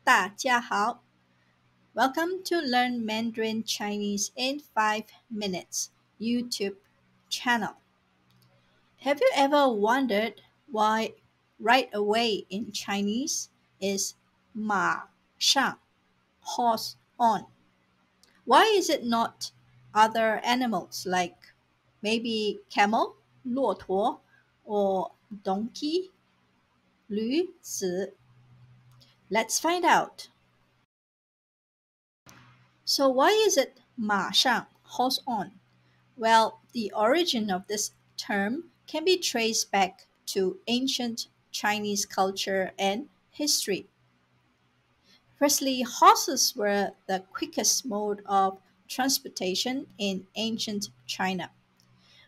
大家好. Welcome to Learn Mandarin Chinese in 5 Minutes YouTube channel. Have you ever wondered why right away in Chinese is 马上, horse on? Why is it not other animals like maybe camel, 骆驼, or donkey, 驴子? Let's find out. So why is it 马上, horse on? Well, the origin of this term can be traced back to ancient Chinese culture and history. Firstly, horses were the quickest mode of transportation in ancient China.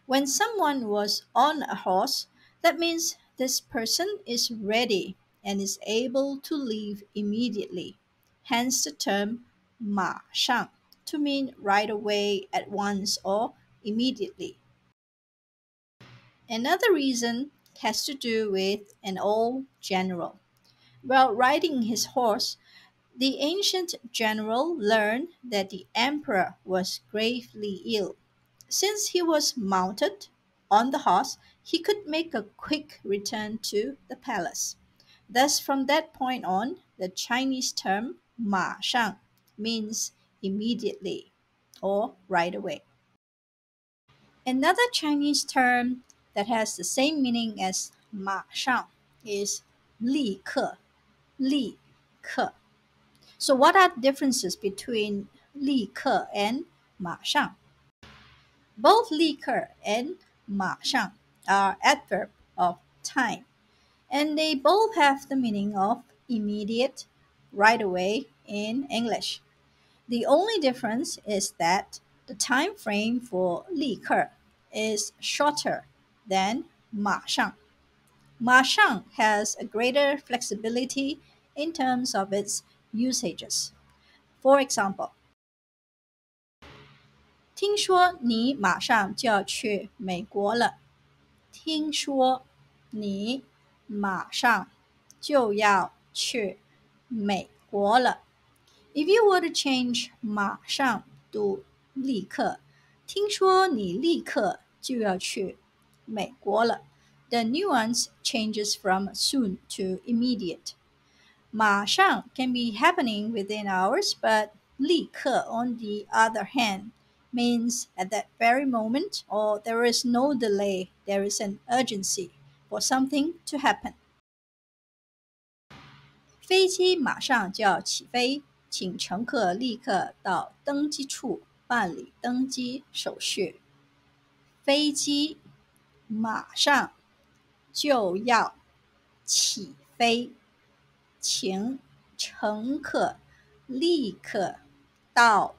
When someone was on a horse, that means this person is ready and is able to leave immediately. Hence the term 马上 to mean right away, at once, or immediately. Another reason has to do with an old general. While riding his horse, the ancient general learned that the emperor was gravely ill. Since he was mounted on the horse, he could make a quick return to the palace. Thus, from that point on, the Chinese term 马上 means immediately or right away. Another Chinese term that has the same meaning as 马上 is 立刻, 立刻. So what are the differences between 立刻 and 马上? Both 立刻 and 马上 are adverb of time, and they both have the meaning of immediate, right away in English. The only difference is that the time frame for 立刻 is shorter than 马上. 马上 has a greater flexibility in terms of its usages. For example, 听说你马上就要去美国了。听说你马上就要去美国了。If you were to change 马上 to 立刻，听说你立刻就要去美国了。The nuance changes from soon to immediate. 马上 can be happening within hours, but 立刻 on the other hand means at that very moment, or there is no delay, there is an urgency for something to happen. 飞机马上就要起飞，请乘客立刻到登机处办理登机手续。飞机马上就要起飞，请乘客立刻到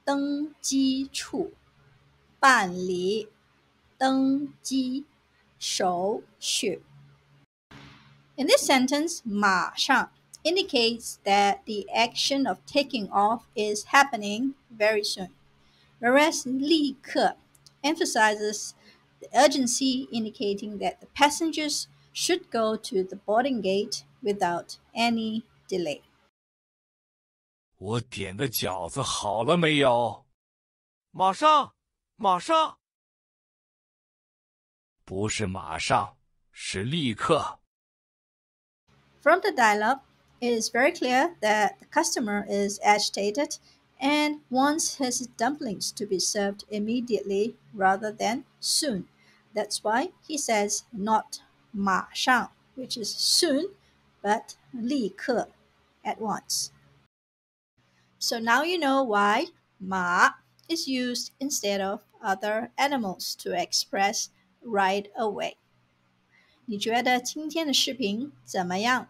登机处办理登机手续。In this sentence, 马上 indicates that the action of taking off is happening very soon, whereas 立刻 emphasizes the urgency, indicating that the passengers should go to the boarding gate without any delay. 我点的饺子好了没有？马上，马上。不是马上，是立刻。From the dialogue, it is very clear that the customer is agitated and wants his dumplings to be served immediately rather than soon. That's why he says not 马上, which is soon, but 立刻, at once. So now you know why 马 is used instead of other animals to express right away. 你觉得今天的视频怎么样？